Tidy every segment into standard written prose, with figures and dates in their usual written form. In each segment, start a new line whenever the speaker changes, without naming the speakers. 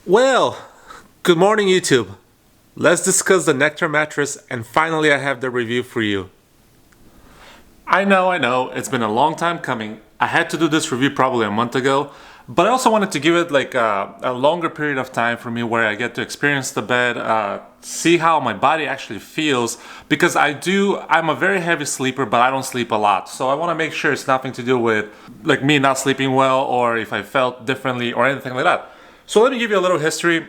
Well, good morning YouTube. Let's discuss the Nectar mattress, and finally I have the review for you. I know, it's been a long time coming. I had to do this review probably a month ago, but I also wanted to give it like a longer period of time for me where I get to experience the bed, see how my body actually feels, because I'm a very heavy sleeper, but I don't sleep a lot. So I want to make sure it's nothing to do with like me not sleeping well or if I felt differently or anything like that. So let me give you a little history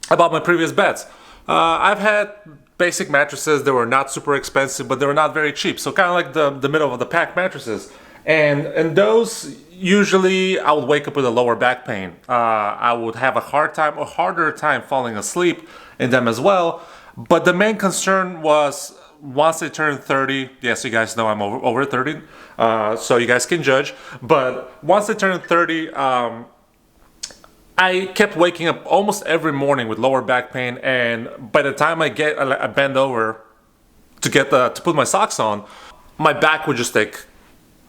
about my previous beds. I've had basic mattresses that were not super expensive, but they were not very cheap. So kind of like the middle of the pack mattresses. And those, usually I would wake up with a lower back pain. I would have a harder time falling asleep in them as well. But the main concern was once I turned 30, yes, you guys know I'm over 30, so you guys can judge. But once I turned 30, I kept waking up almost every morning with lower back pain, and by the time I bend over to put my socks on, my back would just like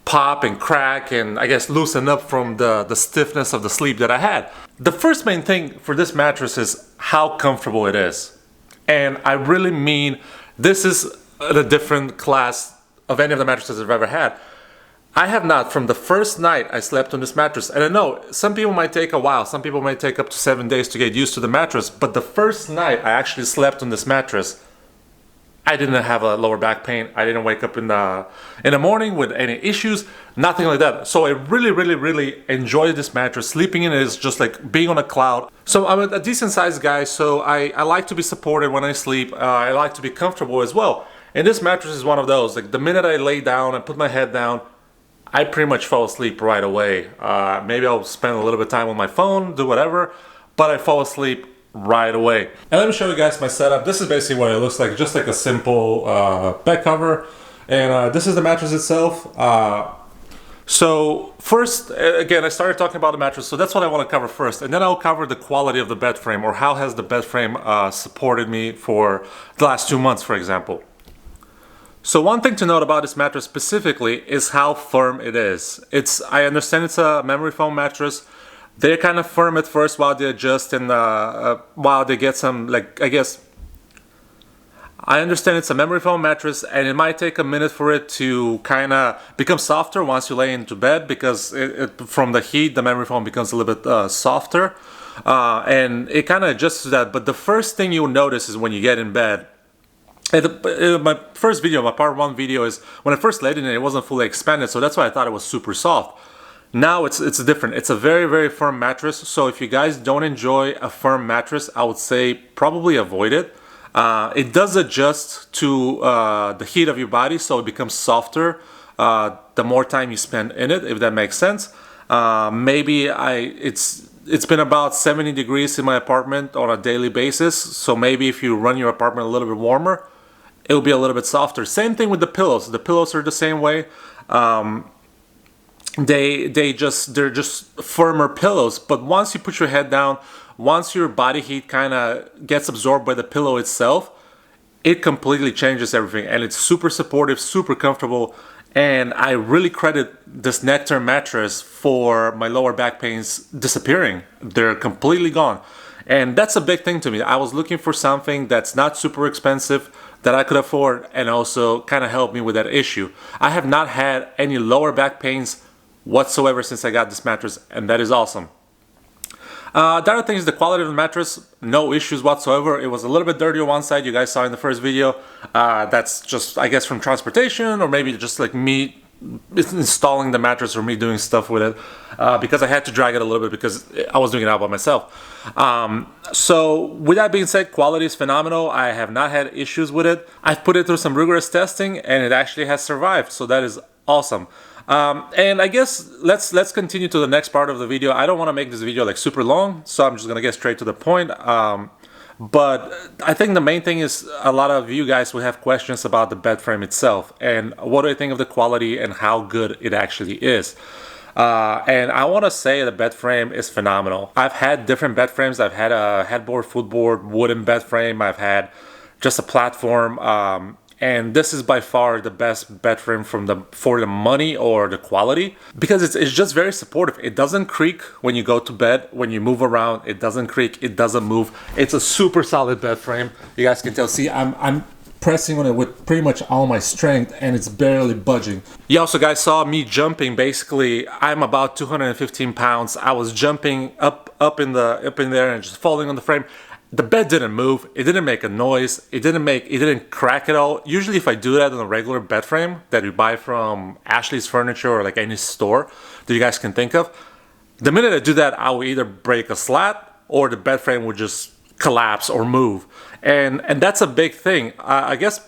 pop and crack and I guess loosen up from the stiffness of the sleep that I had. The first main thing for this mattress is how comfortable it is, and I really mean this is a different class of any of the mattresses I've ever had. I have not, from the first night I slept on this mattress, and I know some people might take a while, some people might take up to 7 days to get used to the mattress, but the first night I actually slept on this mattress, I didn't have a lower back pain. I didn't wake up in the morning with any issues, nothing like that. So I really enjoyed this mattress. Sleeping in it is just like being on a cloud. So I'm a decent sized guy, so I like to be supported when I sleep. I like to be comfortable as well. And this mattress is one of those. Like the minute I lay down and put my head down, I pretty much fall asleep right away. Maybe I'll spend a little bit of time on my phone, do whatever, but I fall asleep right away. And let me show you guys my setup. This is basically what it looks like, just like a simple bed cover. And this is the mattress itself. So first, again, I started talking about the mattress, so that's what I want to cover first. And then I'll cover the quality of the bed frame, or how has the bed frame supported me for the last 2 months, for example. So one thing to note about this mattress specifically is how firm it is. I understand it's a memory foam mattress. They're kind of firm at first while they adjust and while they get some, like, I understand it's a memory foam mattress and it might take a minute for it to kind of become softer once you lay into bed, because from the heat the memory foam becomes a little bit softer, and it kind of adjusts to that. But the first thing you'll notice is when you get in bed, my first video, my part 1 video, is when I first laid in it, it wasn't fully expanded, so that's why I thought it was super soft. Now it's different. It's a very firm mattress, so if you guys don't enjoy a firm mattress, I would say probably avoid it. It does adjust to the heat of your body, so it becomes softer the more time you spend in it, if that makes sense. It's been about 70 degrees in my apartment on a daily basis, so maybe if you run your apartment a little bit warmer, it'll be a little bit softer. Same thing with the pillows. The pillows are the same way. They're just firmer pillows. But once you put your head down, once your body heat kind of gets absorbed by the pillow itself, it completely changes everything, and it's super supportive, super comfortable. And I really credit this Nectar mattress for my lower back pains disappearing. They're completely gone. And that's a big thing to me. I was looking for something that's not super expensive, that I could afford, and also kind of help me with that issue. I have not had any lower back pains whatsoever since I got this mattress, and that is awesome. The other thing is the quality of the mattress. No issues whatsoever. It was a little bit dirty on one side, you guys saw in the first video. That's just, I guess, from transportation, or maybe just like me installing the mattress or me doing stuff with it, because I had to drag it a little bit because I was doing it all by myself. So with that being said, quality is phenomenal. I have not had issues with it. I've put it through some rigorous testing and it actually has survived, so that is awesome. And I guess let's continue to the next part of the video. I don't want to make this video like super long, so I'm just gonna get straight to the point. But I think the main thing is a lot of you guys will have questions about the bed frame itself and what do I think of the quality and how good it actually is. And I want to say the bed frame is phenomenal. I've had different bed frames. I've had a headboard, footboard, wooden bed frame. I've had just a platform. and this is by far the best bed frame for the money or the quality, because it's just very supportive. It doesn't creak when you go to bed. When you move around, it doesn't creak, it doesn't move. It's a super solid bed frame. You guys can tell. See, I'm pressing on it with pretty much all my strength, and it's barely budging. You also guys saw me jumping. Basically, I'm about 215 pounds. I was jumping up in there and just falling on the frame. The bed didn't move, it didn't make a noise, it didn't crack at all. Usually if I do that on a regular bed frame that you buy from Ashley's Furniture or like any store that you guys can think of, the minute I do that, I will either break a slat or the bed frame would just collapse or move. And that's a big thing. I guess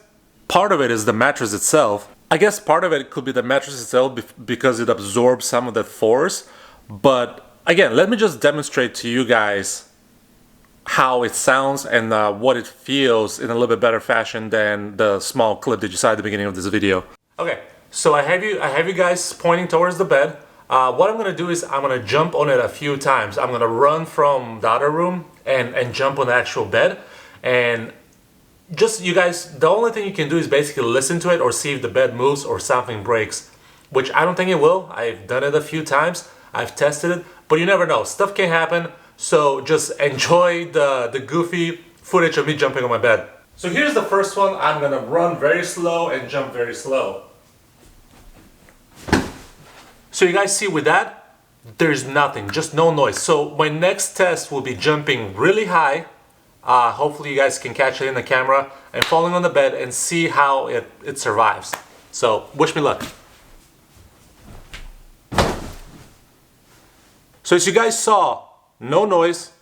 part of it is the mattress itself. I guess part of it could be the mattress itself because it absorbs some of the force. But again, let me just demonstrate to you guys how it sounds and what it feels in a little bit better fashion than the small clip that you saw at the beginning of this video. Okay, so I have you guys pointing towards the bed. What I'm gonna do is I'm gonna jump on it a few times. I'm gonna run from the other room and jump on the actual bed. And just, you guys, the only thing you can do is basically listen to it or see if the bed moves or something breaks, which I don't think it will. I've done it a few times, I've tested it, but you never know, stuff can happen. So just enjoy the goofy footage of me jumping on my bed. So here's the first one. I'm gonna run very slow and jump very slow. So you guys see with that, there's nothing, just no noise. So my next test will be jumping really high. Hopefully you guys can catch it in the camera, and falling on the bed and see how it survives. So wish me luck. So as you guys saw, no noise,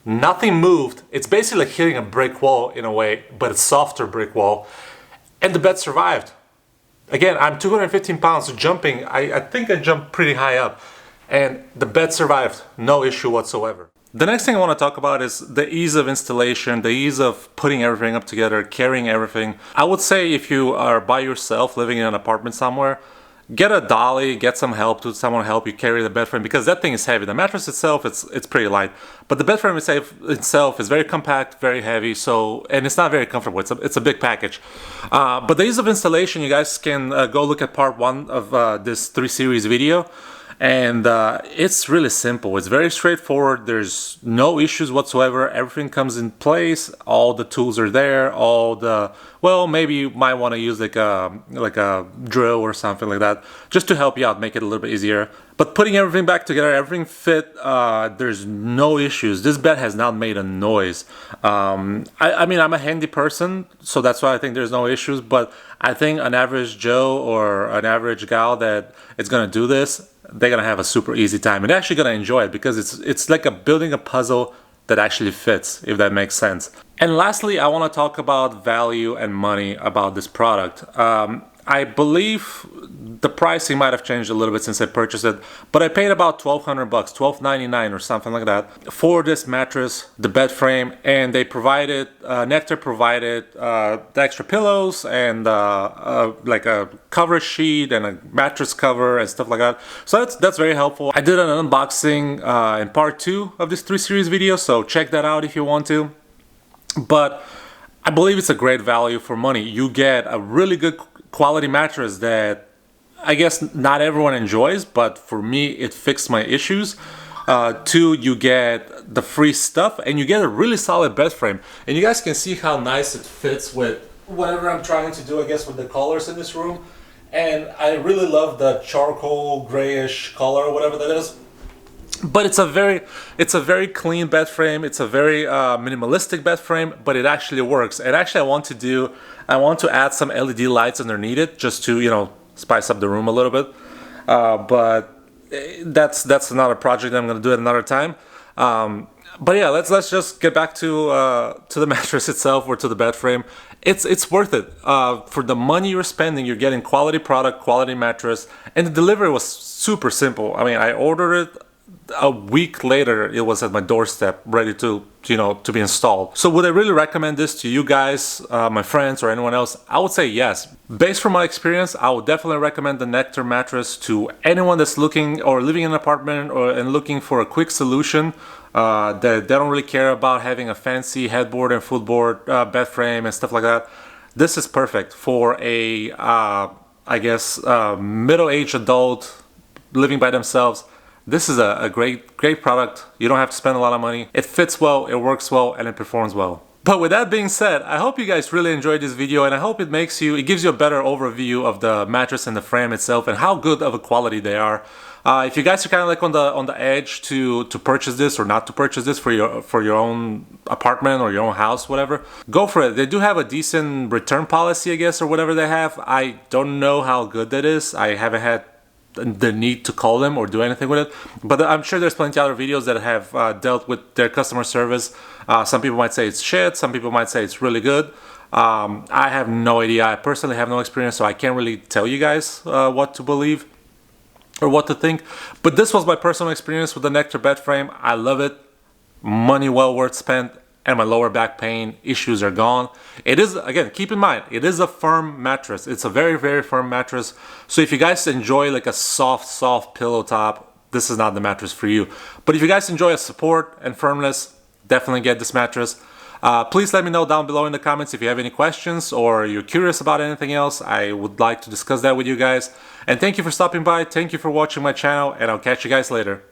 nothing moved. It's basically like hitting a brick wall in a way, but it's softer brick wall. And the bed survived. Again, I'm 215 pounds, so jumping, I think I jumped pretty high up. And the bed survived, no issue whatsoever. The next thing I want to talk about is the ease of installation, the ease of putting everything up together, carrying everything. I would say if you are by yourself living in an apartment somewhere, get a dolly, get some help, to someone help you carry the bed frame, because that thing is heavy. The mattress itself, it's pretty light, but the bed frame itself is very compact, very heavy, so, and it's not very comfortable. It's a big package. But the ease of installation, you guys can go look at part 1 of this 3 series video. And it's really simple. It's very straightforward. There's no issues whatsoever. Everything comes in place. All the tools are there. Well, maybe you might want to use like a drill or something like that, just to help you out, make it a little bit easier. But putting everything back together, everything fit. There's no issues. This bed has not made a noise. I mean, I'm a handy person, so that's why I think there's no issues. But I think an average Joe or an average gal that is gonna do this, they're gonna have a super easy time, and they're actually gonna enjoy it, because it's like building a puzzle that actually fits, if that makes sense. And lastly, I want to talk about value and money about this product. I believe the pricing might have changed a little bit since I purchased it, but I paid about $1,200, $1,299 or something like that for this mattress, the bed frame, and they provided, Nectar provided the extra pillows and like a cover sheet and a mattress cover and stuff like that. So that's very helpful. I did an unboxing in part 2 of this 3 series video, so check that out if you want to. But I believe it's a great value for money. You get a really good quality mattress that I guess not everyone enjoys, but for me it fixed my issues. 2, you get the free stuff, and you get a really solid bed frame, and you guys can see how nice it fits with whatever I'm trying to do, I guess, with the colors in this room. And I really love the charcoal grayish color, whatever that is. But it's a very clean bed frame. It's a very minimalistic bed frame, but it actually works. And actually, I want to add some LED lights underneath it, just to, you know, spice up the room a little bit. But that's another project I'm going to do at another time. But yeah, let's just get back to the mattress itself, or to the bed frame. It's worth it. For the money you're spending, you're getting quality product, quality mattress, and the delivery was super simple. I mean, I ordered it. A week later, it was at my doorstep, ready to be installed. So would I really recommend this to you guys, my friends, or anyone else? I would say yes. Based from my experience, I would definitely recommend the Nectar mattress to anyone that's looking or living in an apartment and looking for a quick solution. That they don't really care about having a fancy headboard and footboard bed frame and stuff like that. This is perfect for a, I guess, middle-aged adult living by themselves. This is a great product. You don't have to spend a lot of money. It fits well, it works well, and it performs well. But with that being said, I hope you guys really enjoyed this video, and I hope it gives you a better overview of the mattress and the frame itself and how good of a quality they are. If you guys are kind of like on the edge to purchase this or not to purchase this for your own apartment or your own house, whatever, go for it. They do have a decent return policy, I guess, or whatever they have. I don't know how good that is. I haven't had the need to call them or do anything with it, but I'm sure there's plenty of other videos that have dealt with their customer service. Some people might say it's shit, some people might say it's really good. I have no idea. I personally have no experience, so I can't really tell you guys what to believe or what to think, but this was my personal experience with the Nectar bed frame. I love it. Money well worth spent, and my lower back pain issues are gone. It is, again, keep in mind, it is a firm mattress. It's a very, very firm mattress. So if you guys enjoy like a soft pillow top, this is not the mattress for you. But if you guys enjoy a support and firmness, definitely get this mattress. Please let me know down below in the comments if you have any questions or you're curious about anything else. I would like to discuss that with you guys. And thank you for stopping by. Thank you for watching my channel, and I'll catch you guys later.